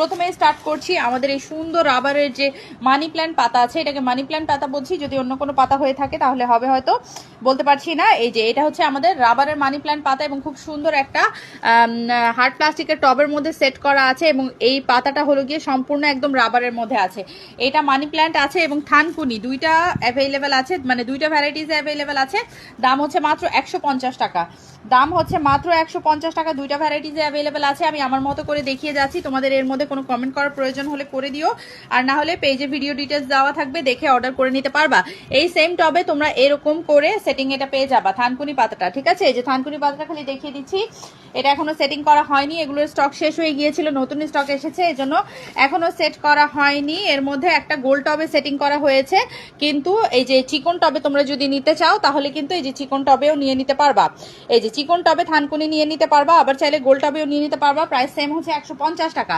প্রথমে স্টার্ট করছি আমাদের এই সুন্দর রাবারের যে মানি প্ল্যান্ট পাতা আছে, এটাকে মানি প্ল্যান্ট পাতা বলছি, যদি অন্য কোনো পাতা হয়ে থাকে তাহলে হবে হয়তো, বলতে পারছি না। এই যে এটা হচ্ছে আমাদের রাবারের মানি প্ল্যান্ট পাতা এবং খুব সুন্দর একটা হার্ড প্লাস্টিকের টবের মধ্যে সেট করা আছে এবং এই পাতাটা হলো গিয়ে সম্পূর্ণ একদম রাবারের মধ্যে আছে। এটা মানি প্ল্যান্ট আছে এবং থানকুনি দুইটা অ্যাভেলেবেল আছে, মানে দুইটা ভ্যারাইটিস অ্যাভেলেবেল আছে। দাম হচ্ছে মাত্র 150 টাকা, দাম হচ্ছে মাত্র 150 টাকা। দুইটা ভ্যারাইটিস অ্যাভেলেবেল আছে, আমি আমার মতো করে দেখিয়ে যাচ্ছি, তোমাদের এর মধ্যে কোনো কমেন্ট করার প্রয়োজন হলে করে দিও, আর না হলে পেজে ভিডিও ডিটেলস দেওয়া থাকবে, দেখে অর্ডার করে নিতে পারবা। এই সেম টবে তোমরা এরকম করে সেটিং এটা পেয়ে যাবা থানকুনি পাতাটা, ঠিক আছে। এই যে থানকুনি পাতাটা খালি দেখিয়ে দিচ্ছি, এটা এখনো সেটিং করা হয়নি, এগুলোর স্টক শেষ হয়ে গিয়েছিল, নতুন স্টক এসেছে, এজন্য এখনো সেট করা হয়নি। এর মধ্যে একটা গোল টবে সেটিং করা হয়েছে, কিন্তু এই যে চিকন টবে তোমরা যদি নিতে চাও তাহলে কিন্তু এই যে চিকন টবেও নিয়ে নিতে পারবা। এই যে চিকন টবে থানকুনি নিয়ে নিতে পারবা, আবার চাইলে গোল টবেও নিয়ে নিতে পারবা। প্রাইস সেম হচ্ছে 150 টাকা,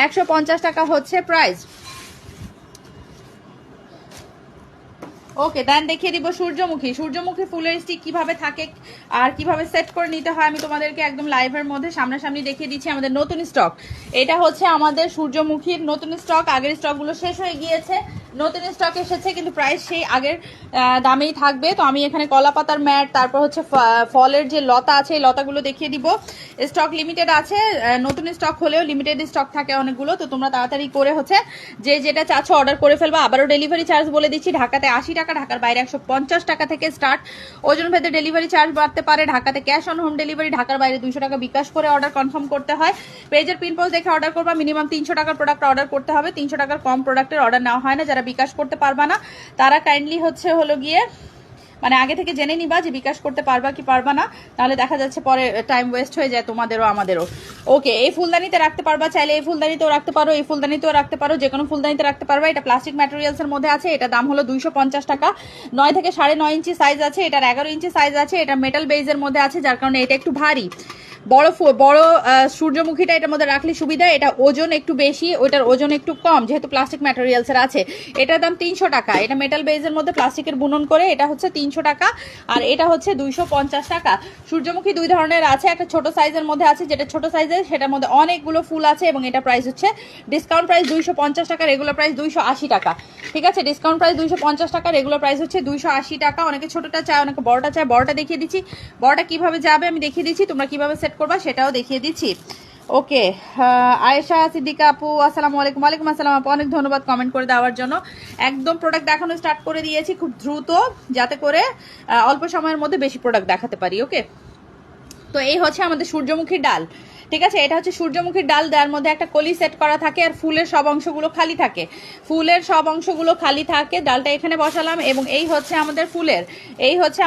150 টাকা হচ্ছে প্রাইস। ওকে, দেন দেখিয়ে দিব সূর্যমুখী। সূর্যমুখী ফুলের স্টিক কিভাবে থাকে আর কিভাবে সেট করে নিতে হয় আমি তোমাদেরকে একদম লাইভের মধ্যে সামনাসামনি দেখিয়ে দিচ্ছি। আমাদের নতুন স্টক, এটা হচ্ছে আমাদের সূর্যমুখীর নতুন স্টক, আগের স্টকগুলো শেষ হয়ে গিয়েছে, নতুন স্টক এসেছে, কিন্তু প্রাইস সেই আগের দামেই থাকবে। তো আমি এখানে কলা পাতার ম্যাট, তারপর হচ্ছে ফলের যে লতা আছে এই লতাগুলো দেখিয়ে দিব। স্টক লিমিটেড আছে, নতুন স্টক হলেও লিমিটেড স্টক থাকে অনেকগুলো, তো তোমরা তাড়াতাড়ি করে হচ্ছে যে যেটা চাচ্ছ অর্ডার করে ফেলবা। আবারও ডেলিভারি চার্জ বলে দিচ্ছি, ঢাকাতে 80 টাকা, ঢাকার বাইরে 150 টাকা থেকে স্টার্ট। ওজন ভেদে ডেলিভারি চার্জ বাড়তে পারে। ঢাকাতে ক্যাশ অন হোম ডেলিভারি, ঢাকার বাইরে 200 টাকা বিকাশ করে অর্ডার কনফার্ম করতে হয়। পেজের পিন পোস্ট দেখে অর্ডার করবা, মিনিমাম 300 টাকার প্রোডাক্ট অর্ডার করতে হবে, 300 টাকার কম প্রোডাক্টের অর্ডার নেওয়া হয় না। যারা বিকাশ করতে পারবা না তারা কাইন্ডলি হলো গিয়ে মানে আগে থেকে জেনে নিবা যে বিকাশ করতে পারবা কি পারবা না, তাহলে দেখা যাচ্ছে পরে টাইম ওয়েস্ট হয়ে যায় তোমাদেরও আমাদেরও। ওকে, এই ফুলদানিতে রাখতে পারবা, চাইলে এই ফুলদানিতেও রাখতে পারো, এই ফুলদানিতেও রাখতে পারো, যে কোনো ফুলদানিতে রাখতে পারবা। এটা প্লাস্টিক ম্যাটেরিয়ালস এর মধ্যে আছে, এটা দাম হলো 250 টাকা। 9 থেকে 9.5 ইঞ্চি সাইজ আছে, এটার 11 ইঞ্চি সাইজ আছে, এটা মেটাল বেজের মধ্যে আছে, যার কারণে এটা একটু ভারী। বড় সূর্যমুখীটা এটার মধ্যে রাখলে সুবিধা, এটা ওজন একটু বেশি, ওইটার ওজন একটু কম, যেহেতু প্লাস্টিক ম্যাটেরিয়ালস এর আছে। এটার দাম 300 টাকা, এটা মেটাল বেজের মধ্যে প্লাস্টিকের বুনন করে, এটা হচ্ছে 300 টাকা, আর এটা হচ্ছে 250 টাকা। সূর্যমুখী দুই ধরনের আছে, একটা ছোট সাইজের মধ্যে আছে, যেটা ছোট সাইজের সেটার মধ্যে অনেকগুলো ফুল আছে, এবং এটা প্রাইস হচ্ছে ডিসকাউন্ট প্রাইস 250 টাকা, রেগুলার প্রাইস 280 টাকা, ঠিক আছে। ডিসকাউন্ট প্রাইস 250 টাকা, রেগুলার প্রাইস হচ্ছে 280 টাকা। অনেকে ছোটটা চায়, অনেকে বড়টা চায়, বড়টা দেখিয়ে দিচ্ছি, বড়টা কিভাবে যাবে আমি দেখিয়ে দিচ্ছি, তোমরা কিভাবে সেট করবা সেটাও দেখিয়ে দিচ্ছি। ওকে, আয়েশা সিদ্দিকা আপু আসসালামু আলাইকুম। ওয়ালাইকুম আসসালাম আপু, অনেক ধন্যবাদ কমেন্ট করে দেওয়ার জন্য। একদম প্রোডাক্ট দেখানো স্টার্ট করে দিয়েছি খুব দ্রুত, যাতে করে অল্প সময়ের মধ্যে বেশি প্রোডাক্ট দেখাতে পারি। ওকে, তো এই হচ্ছে আমাদের সূর্যমুখীর ডাল, ঠিক আছে। এটা হচ্ছে সূর্যমুখীর ডাল, যার মধ্যে একটা কলি সেট করা থাকে, আর ফুলের সব অংশগুলো খালি থাকে, ফুলের সব অংশগুলো খালি থাকে। ডালটা এখানে বসালাম, এবং এই হচ্ছে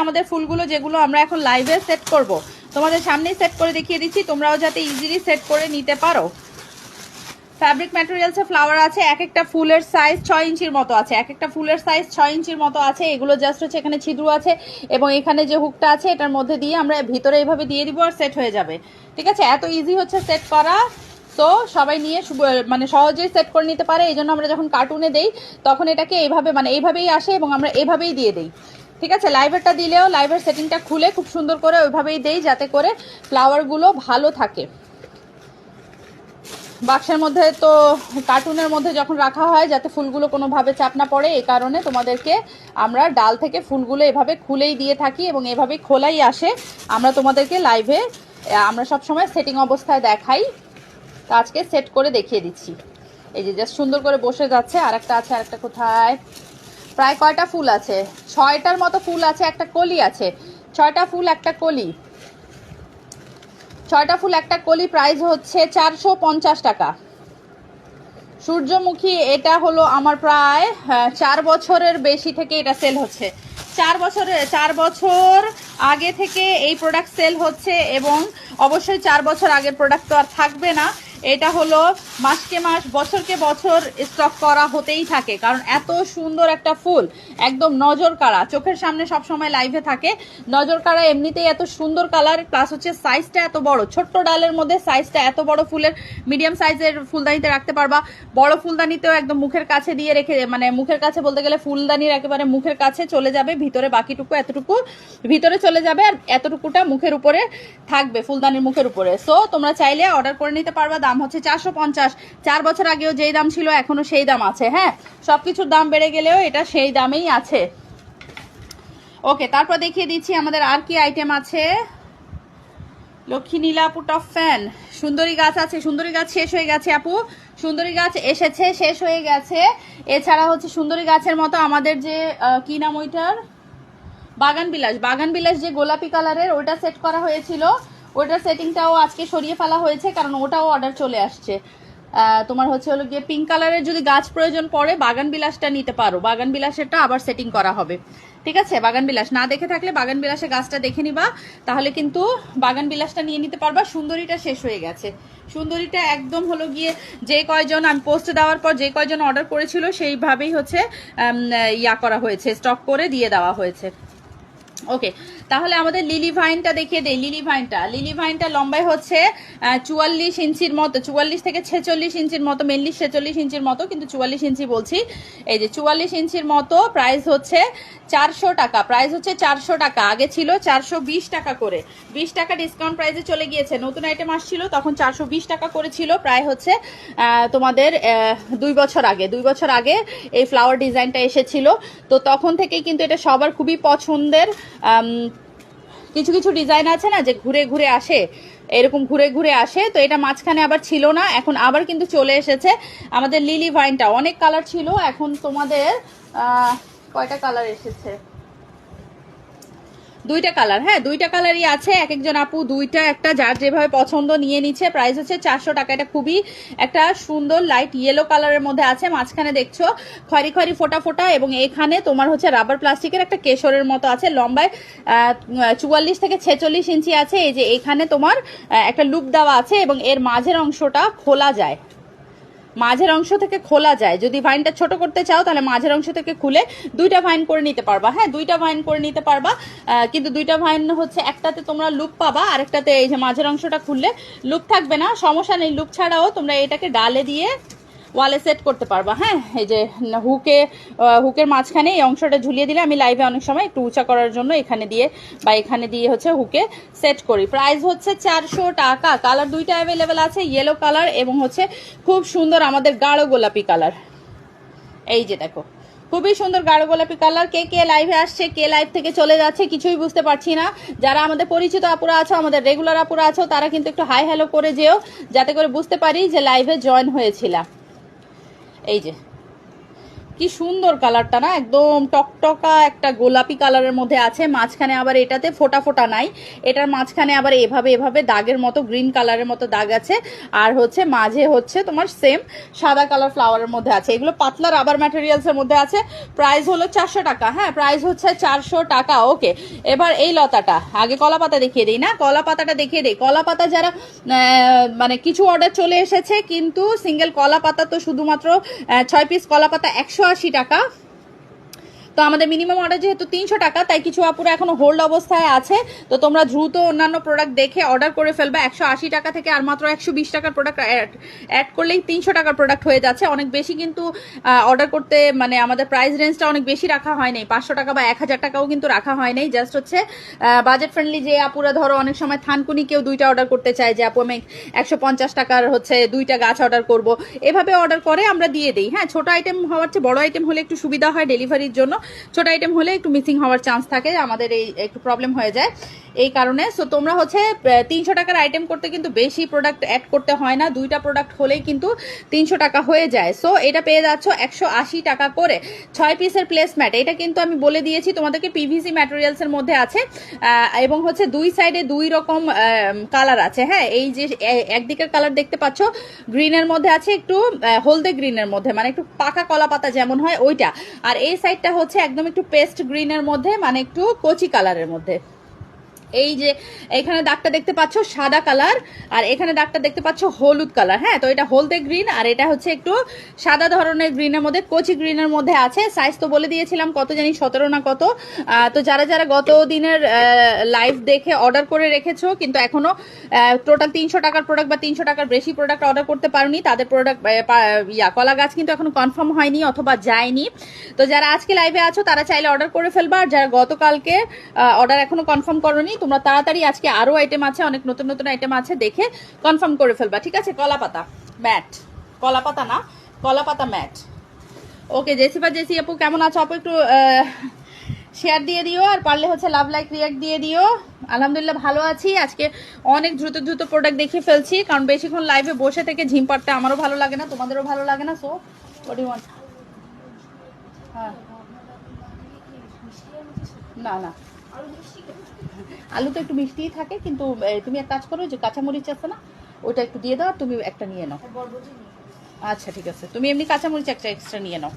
আমাদের ফুলগুলো, যেগুলো আমরা এখন লাইভে সেট করব, তোমাদের সামনেই সেট করে দেখিয়ে দিচ্ছি, তোমরাও যাতে ইজিলি সেট করে নিতে পারো। ফ্যাব্রিক ম্যাটেরিয়ালসে ফ্লাওয়ার আছে, এক একটা ফুলের সাইজ 6 ইঞ্চির মতো আছে, এক একটা ফুলের সাইজ 6 ইঞ্চির মতো আছে। এগুলো জাস্ট হচ্ছে এখানে ছিদ্র আছে, এবং এখানে যে হুকটা আছে এটার মধ্যে দিয়ে আমরা ভিতরে এইভাবে দিয়ে দিব, আর সেট হয়ে যাবে, ঠিক আছে। এত ইজি হচ্ছে সেট করা, তো সবাই নিয়ে মানে সহজেই সেট করে নিতে পারে। এই জন্য আমরা যখন কার্টুনে দেই তখন এটাকে এইভাবে মানে এইভাবেই আসে, এবং আমরা এইভাবেই দিয়ে দিই, ঠিক আছে। লাইভেরটা দিলেও লাইভের সেটিংটা খুলে খুব সুন্দর করে ওইভাবেই দেই, যাতে করে ফ্লাওয়ারগুলো ভালো থাকে। বাক্সের মধ্যে তো কার্টুনের মধ্যে যখন রাখা হয় যাতে ফুলগুলো কোনোভাবে চাপ না পড়ে, এই কারণে তোমাদেরকে আমরা ডাল থেকে ফুলগুলো এভাবে খুলেই দিয়ে থাকি, এবং এভাবেই খোলাই আসে। আমরা তোমাদেরকে লাইভে আমরা সবসময় সেটিং অবস্থায় দেখাই, তো আজকে সেট করে দেখিয়ে দিচ্ছি। এই যে জাস্ট সুন্দর করে বসে যাচ্ছে। আরেকটা আছে, আরেকটা কোথায়, প্রায় কয়টা ফুল আছে, 6টার মতো ফুল আছে, একটা কলি আছে, 6টা ফুল একটা কলি, 6টা ফুল একটা কলি। প্রাইস হচ্ছে 450 টাকা। সূর্যমুখী এটা হলো আমার প্রায় 4 বছরের বেশি থেকে এটা সেল হচ্ছে, 4 বছর আগে থেকে এই প্রোডাক্ট সেল হচ্ছে, এবং অবশ্যই 4 বছর আগের প্রোডাক্ট তো আর থাকবে না। এটা হলো মাসকে মাস বছরকে বছর স্টক করা হতেই থাকে, কারণ এত সুন্দর একটা ফুল, একদম নজর কাড়া, চোখের সামনে সব সময় লাইভে থাকে, নজর কাড়া, এমনিতেই এত সুন্দর কালার, প্লাস হচ্ছে সাইজটা এত বড়, ছোট্ট ডালের মধ্যে সাইজটা এত বড়, ফুলের মিডিয়াম সাইজের ফুলদানিতে রাখতে পারবা, বড় ফুলদানিতেও একদম মুখের কাছে দিয়ে রেখে, মানে মুখের কাছে বলতে গেলে ফুলদানির একেবারে মুখের কাছে চলে যাবে, ভিতরে বাকিটুকু এতটুকু ভিতরে চলে যাবে, আর এতটুকুটা মুখের উপরে থাকবে, ফুলদানির মুখের উপরে। সো তোমরা চাইলে অর্ডার করে নিতে পারবা। দাম হচ্ছে 450। 4 বছর আগেও যেই দাম ছিল এখনো সেই দাম আছে। হ্যাঁ, সবকিছুর দাম বেড়ে গেলেও এটা সেই দামেই আছে। ওকে, তারপর দেখিয়ে দিচ্ছি আমাদের আর কি আইটেম আছে। লক্ষ্মী নীলা আপু টপ ফ্যান। সুন্দরী গাছ আছে, সুন্দরী গাছ শেষ হয়ে গেছে আপু, সুন্দরী গাছ এসেছে, শেষ হয়ে গেছে। এছাড়া হচ্ছে সুন্দরী গাছের মতো আমাদের যে কি নাম ওইটার, বাগান বিলাস, বাগান বিলাস যে গোলাপি কালারের ওটা সেট করা হয়েছিল, ওটার সেটিংটাও আজকে সরিয়ে ফেলা হয়েছে, কারণ ওটাও অর্ডার চলে আসছে। তোমার হচ্ছে হলো গিয়ে পিঙ্ক কালারের যদি গাছ প্রয়োজন পড়ে বাগান বিলাসটা নিতে পারো, বাগান বিলাসেরটা আবার সেটিং করা হবে। ঠিক আছে, বাগান বিলাস না দেখে থাকলে বাগান বিলাসের গাছটা দেখে নিবা, তাহলে কিন্তু বাগান বিলাসটা নিয়ে নিতে পারবা। সুন্দরীটা শেষ হয়ে গেছে, সুন্দরীটা একদম হলো গিয়ে যে কয়জন আমি পোস্ট দেওয়ার পর যে কয়জন অর্ডার করেছিল সেইভাবেই হচ্ছে ইয়া করা হয়েছে, স্টক করে দিয়ে দেওয়া হয়েছে। ওকে, তাহলে আমাদের লিলি ভাইনটা দেখিয়ে দেই। লিলি ভাইনটা লম্বায় হচ্ছে 44 ইঞ্চির মতো, 44 থেকে 46 ইঞ্চির মতো, মেনলি 46 ইঞ্চির মতো, কিন্তু 44 ইঞ্চি বলছি। এই যে 44 ইঞ্চির মতো, প্রাইস হচ্ছে 400 টাকা, প্রাইস হচ্ছে 400 টাকা। আগে ছিল 420 টাকা করে, 20 টাকা ডিসকাউন্ট প্রাইসে চলে গিয়েছে। নতুন আইটেম আসছিল তখন 420 টাকা করেছিল, প্রায় হচ্ছে তোমাদের 2 বছর আগে এই ফ্লাওয়ার ডিজাইনটা এসেছিল। তো তখন থেকেই কিন্তু এটা সবার খুবই পছন্দের। কিছু কিছু ডিজাইন আছে না যে ঘুরে ঘুরে আসে, এরকম ঘুরে ঘুরে আসে, তো এটা মাঝখানে আবার ছিল না, এখন আবার কিন্তু চলে এসেছে আমাদের লিলি ভাইনটা। অনেক কালার ছিল, এখন তোমাদের কয়টা কালার এসেছে, 2টা কালার। হ্যাঁ, 2টা কালারই আছে, এক একজন আপু 2টা একটা যার যেভাবে পছন্দ নিয়ে নিচ্ছে। প্রাইস হচ্ছে 400 টাকা। এটা খুবই একটা সুন্দর লাইট ইয়েলো কালারের মধ্যে আছে, মাঝখানে দেখছো খয়রি খয়রি ফোটা ফোটা, এবং এখানে তোমার হচ্ছে রাবার প্লাস্টিকের একটা কেশরের মতো আছে। লম্বায় 44 থেকে 46 ইঞ্চি আছে। এই যে এখানে তোমার একটা লুপ দেওয়া আছে, এবং এর মাঝের অংশটা খোলা যায়, মাঝের অংশ থেকে খোলা যায়। যদি ভাইনটা ছোট করতে চাও তাহলে মাঝের অংশ থেকে খুলে 2টা ভাইন করে নিতে পারবা। হ্যাঁ, 2টা ভাইন করে নিতে পারবা, কিন্তু 2টা ভাইন হচ্ছে একটাতে তোমরা লুপ পাবা, আরেকটাতে এই যে মাঝের অংশটা খুললে লুপ থাকবে না, সমস্যা নেই। লুপ ছাড়াও তোমরা এটাকে ডালে দিয়ে ওয়ালে সেট করতে পারবা। হ্যাঁ, এই যে হুকের মাঝখানে এই অংশটা ঝুলিয়ে দিলে, আমি লাইভে অনেক সময় একটু উঁচা করার জন্য এখানে দিয়ে হচ্ছে হুকে সেট করি। প্রাইস হচ্ছে 400 টাকা। কালার 2টা অ্যাভেলেবেল আছে, ইয়েলো কালার এবং হচ্ছে খুব সুন্দর আমাদের গাঢ় গোলাপি কালার। এই যে দেখো, খুবই সুন্দর গাঢ় গোলাপি কালার। কে কে লাইভে আসছে, কে লাইভ থেকে চলে যাচ্ছে কিছুই বুঝতে পারছি না। যারা আমাদের পরিচিত আপুরা আছো, আমাদের রেগুলার আপুরা আছো, তারা কিন্তু একটু হাই হ্যালো করে যেও, যাতে করে বুঝতে পারি যে লাইভে জয়েন হয়েছিলা। এই যে কি সুন্দর কালারটা না, একদম টকটকা একটা গোলাপি কালারের মধ্যে আছে। মাঝখানে আবার এটাতে ফোটা ফোটা নাই, এটার মাঝখানে আবার এভাবে দাগের মতো গ্রিন কালারের মতো দাগ আছে, আর হচ্ছে মাঝে হচ্ছে তোমার সেম সাদা কালার ফ্লাওয়ারের মধ্যে আছে। এগুলো পাতলা রাবার ম্যাটেরিয়ালস এর মধ্যে আছে। প্রাইস হলো 400 টাকা। হ্যাঁ, প্রাইস হচ্ছে 400 টাকা। ওকে, এবার এই লতাটা আগে কলা পাতা দেখিয়ে দিই না, কলা পাতাটা দেখিয়ে দিই। কলা পাতা যারা মানে কিছু অর্ডার চলে এসেছে, কিন্তু সিঙ্গেল কলা পাতা তো শুধুমাত্র 6 পিস কলা পাতা 180 টাকা। তো আমাদের মিনিমাম অর্ডার যেহেতু 300 টাকা, তাই কিছু আপুরা এখনো হোল্ড অবস্থায় আছে। তো তোমরা দ্রুত অন্যান্য প্রোডাক্ট দেখে অর্ডার করে ফেলবে। 180 টাকা থেকে আর মাত্র 120 টাকার প্রোডাক্ট অ্যাড করলেই 300 টাকার প্রোডাক্ট হয়ে যাচ্ছে। অনেক বেশি কিন্তু অর্ডার করতে, মানে আমাদের প্রাইস রেঞ্জটা অনেক বেশি রাখা হয় নাই, 500 টাকা বা 1000 টাকাও কিন্তু রাখা হয় নাই। জাস্ট হচ্ছে বাজেট ফ্রেন্ডলি যে আপুরা, ধরো অনেক সময় থানকুনি কেউ 2টা অর্ডার করতে চায়, যে আপু আমি 150 টাকার হচ্ছে 2টা গাছ অর্ডার করব, এভাবে অর্ডার করে আমরা দিয়ে দিই। হ্যাঁ, ছোট আইটেম হওয়ার চেয়ে বড় আইটেম হলে একটু সুবিধা হয় ডেলিভারির জন্য, ছোট আইটেম হলে একটু মিসিং হওয়ার চান্স থাকে, আমাদের এই একটু প্রবলেম হয়ে যায় এই কারণে। সো তোমরা হচ্ছে 300 টাকার আইটেম করতে কিন্তু বেশি প্রোডাক্ট অ্যাড করতে হয় না, 2টা প্রোডাক্ট হলেই কিন্তু 300 টাকা হয়ে যায়। সো এটা পেয়ে যাচ্ছ 180 টাকা করে। 6 পিসের প্লেসম্যাট, এটা কিন্তু আমি বলে দিয়েছি তোমাদেরকে পিভিসি ম্যাটেরিয়ালস এর মধ্যে আছে, এবং হচ্ছে 2 সাইডে 2 রকম কালার আছে। হ্যাঁ, এই যে একদিকের কালার দেখতে পাচ্ছ গ্রিনের মধ্যে আছে, একটু হলদে গ্রিনের মধ্যে, মানে একটু পাকা কলা পাতা যেমন হয় ওইটা, আর এই সাইডটা হচ্ছে একদম একটু পেস্ট গ্রিনের মধ্যে, মানে একটু কচি কালারের মধ্যে। এই যে এখানে দাগটা দেখতে পাচ্ছ সাদা কালার, আর এখানে দাগটা দেখতে পাচ্ছ হলুদ কালার। হ্যাঁ, তো এটা হলদে গ্রিন, আর এটা হচ্ছে একটু সাদা ধরনের গ্রিনের মধ্যে, কচি গ্রিনের মধ্যে আছে। সাইজ তো বলে দিয়েছিলাম কত জানি, 17 না কত। তো যারা যারা গত দিনের লাইভ দেখে অর্ডার করে রেখেছো, কিন্তু এখনো টোটাল 300 টাকার প্রোডাক্ট বা 300 টাকার বেশি প্রোডাক্ট অর্ডার করতে পারোনি, তাদের প্রোডাক্ট কলা গাছ কিন্তু এখনো কনফার্ম হয়নি অথবা যায়নি। তো যারা আজকে লাইভে আছো তারা চাইলে অর্ডার করে ফেলবা, আর যারা গতকালকে অর্ডার এখনো কনফার্ম করোনি তোমরা তাড়াতাড়ি, আজকে আরো আইটেম আছে, অনেক নতুন নতুন আইটেম আছে, দেখে কনফার্ম করে ফেলবা, ঠিক আছে? কলা পাতা ম্যাট, কলা পাতা না, কলা পাতা ম্যাট। ওকে জেসিফা, জেসি আপু কেমন আছো? আপু একটু শেয়ার দিয়ে দিও, আর পারলে হচ্ছে লাভ লাইক রিয়াক্ট দিয়ে দিও। আলহামদুলিল্লাহ ভালো আছি। আজকে অনেক দ্রুত দ্রুত প্রোডাক্ট দেখিয়ে ফেলছি, কারণ বেশিক্ষণ লাইভে বসে থেকে ঝিম পাড়তে আমারও ভালো লাগে না, তোমাদেরও ভালো লাগে না। So what do want? হ্যাঁ না না, আলু তো একটু মিষ্টিই থাকে, কিন্তু তুমি এক কাজ করো, যে কাঁচামরিচ আছে না, ওইটা একটু দিয়ে দাও, তুমি একটা নিয়ে নাও। আচ্ছা ঠিক আছে, তুমি এমনি কাঁচামরিচ একটা এক্সট্রা নিয়ে নাও।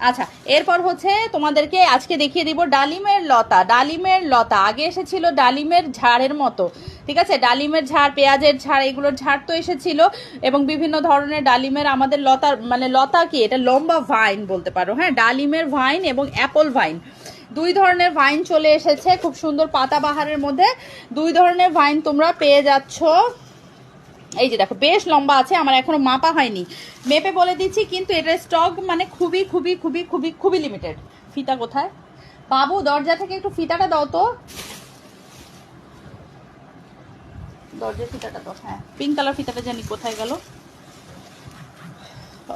আচ্ছা, এরপর হচ্ছে তোমাদেরকে আজকে দেখিয়ে দিব ডালিমের লতা। ডালিমের লতা আগে এসেছিল ডালিমের ঝাড়ের মতো, ঠিক আছে? ডালিমের ঝাড়, পেঁয়াজের ঝাড়, এগুলোর ঝাড় তো এসেছিল, এবং বিভিন্ন ধরনের ডালিমের, আমাদের লতার মানে লতা কি, এটা লম্বা ভাইন বলতে পারো, হ্যাঁ, ডালিমের ভাইন এবং অ্যাপল ভাইন, দুই ধরনের ভাইন চলে এসেছে খুব সুন্দর পাতাবাহারের মধ্যে। দুই ধরনের ভাইন তোমরা পেয়ে যাচ্ছ। এই যে দেখো, বেশ লম্বা আছে, আমার এখনো মাপা হয়নি, মেপে বলে দিচ্ছি, কিন্তু এটার স্টক মানে খুবই খুবই খুবই খুবই খুবই লিমিটেড। ফিতা কোথায় বাবু? দরজা থেকে একটু ফিতাটা দাও তো, দরজার ফিতাটা দাও। হ্যাঁ, পিঙ্ক কালার ফিতাটা জানি কোথায় গেল।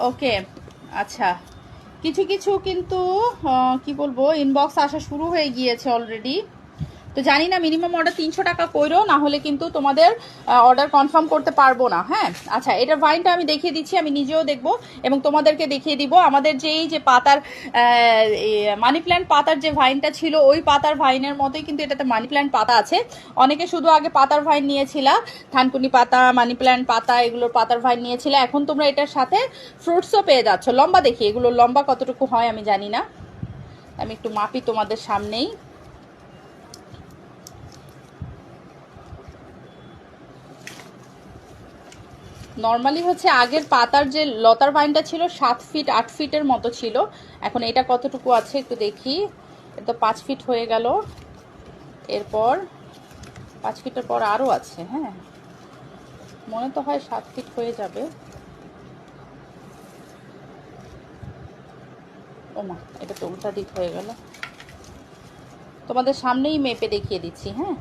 ওকে আচ্ছা, কিছু কিছু কিন্তু কি বলবো, ইনবক্স আসা শুরু হয়ে গিয়েছে অলরেডি, তো জানি না, মিনিমাম অর্ডার 300 টাকা কইরো, না হলে কিন্তু তোমাদের অর্ডার কনফার্ম করতে পারবো না। হ্যাঁ আচ্ছা, এটার ভাইনটা আমি দেখিয়ে দিচ্ছি, আমি নিজেও দেখবো এবং তোমাদেরকে দেখিয়ে দিব। আমাদের যে এই যে পাতার মানি প্ল্যান্ট পাতার যে ভাইনটা ছিল, ওই পাতার ভাইনের মতোই কিন্তু এটাতে মানি প্ল্যান্ট পাতা আছে। অনেকে শুধু আগে পাতার ভাইন নিয়েছিল, থানকুনি পাতা, মানি প্ল্যান্ট পাতা, এগুলোর পাতার ভাইন নিয়েছিল, এখন তোমরা এটার সাথে ফ্রুটসও পেয়ে যাচ্ছ। লম্বা দেখি, এগুলোর লম্বা কতটুকু হয় আমি জানি না, আমি একটু মাপি তোমাদের সামনেই। নর্মালি হচ্ছে আগের পাতার যে লতার ভাইনটা ছিল 7 ফিট 8 ফিটের মতো ছিল, এখন এটা কতটুকু আছে একটু দেখি। এটা তো 5 ফিট হয়ে গেল, এরপর 5 ফিটের পর আরও আছে, হ্যাঁ মনে তো হয় 7 ফিট হয়ে যাবে। ও মা, এটা তো উল্টা দিক হয়ে গেল, তোমাদের সামনেই মেপে দেখিয়ে দিচ্ছি। হ্যাঁ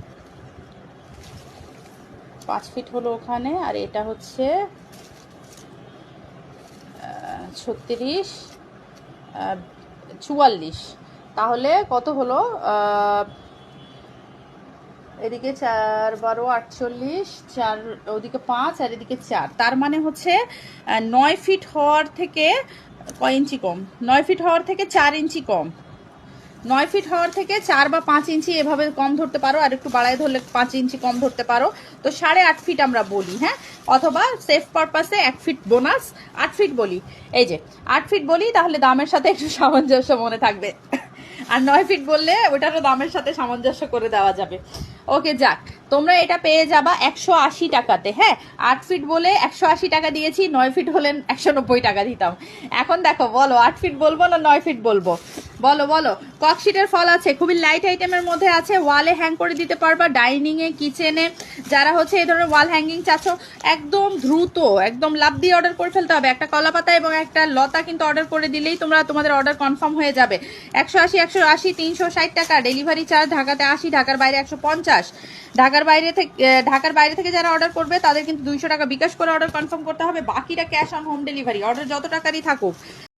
5 ফিট হলো ওখানে, আর এটা হচ্ছে 36 44, তাহলে কত হলো? এদিকে 4 12 48, 4 ওদিকে 5 আর এদিকে 4, তার মানে হচ্ছে 9 ফিট হওয়ার থেকে কয় ইঞ্চি কম? 9 ফিট হওয়ার থেকে 4 ইঞ্চি কম, 9 ফিট হওয়ার থেকে 4 বা 5 ইঞ্চি এভাবে কম ধরতে পারো, আর একটু বাড়ায় ধরলে 5 ইঞ্চি কম ধরতে পারো, তো 8.5 ফিট আমরা বলি। হ্যাঁ, অথবা সেফ পারপাসে 1 ফিট বোনাস 8 ফিট বলি। এই যে 8 ফিট বলি, তাহলে দামের সাথে একটু সামঞ্জস্য মনে থাকবে, আর 9 ফিট বললে ওটারও দামের সাথে সামঞ্জস্য করে দেওয়া যাবে। ওকে যাক, তোমরা এটা পেয়ে যাবা 180 টাকাতে। হ্যাঁ 8 ফিট বলে 180 টাকা দিয়েছি, 9 ফিট হলেন 190 টাকা দিতাম। এখন দেখো, বলো 8 ফিট বলবো না 9 ফিট বলবো? বলো বলো। ককশিটের ফল আছে, খুবই লাইট আইটেমের মধ্যে আছে, ওয়ালে হ্যাং করে দিতে পারবা, ডাইনিং এ, কিচেনে, যারা হচ্ছে এই ধরনের ওয়াল হ্যাঙ্গিং চাচ্ছ, একদম দ্রুত একদম লাভ দিয়ে অর্ডার করে ফেলতে হবে। একটা কলা পাতা এবং একটা লতা কিন্তু অর্ডার করে দিলেই তোমরা তোমাদের অর্ডার কনফার্ম হয়ে যাবে। 180 180 360 টাকা ডেলিভারি চার্জ, ঢাকাতে 80, ঢাকার বাইরে 150। ঢাকার বাইরে থেকে যারা অর্ডার করবে তাদের কিন্তু 200 টাকা বিকাশ করে অর্ডার কনফার্ম করতে হবে, বাকিটা cash on home delivery, order যত টাকারই থাকুক।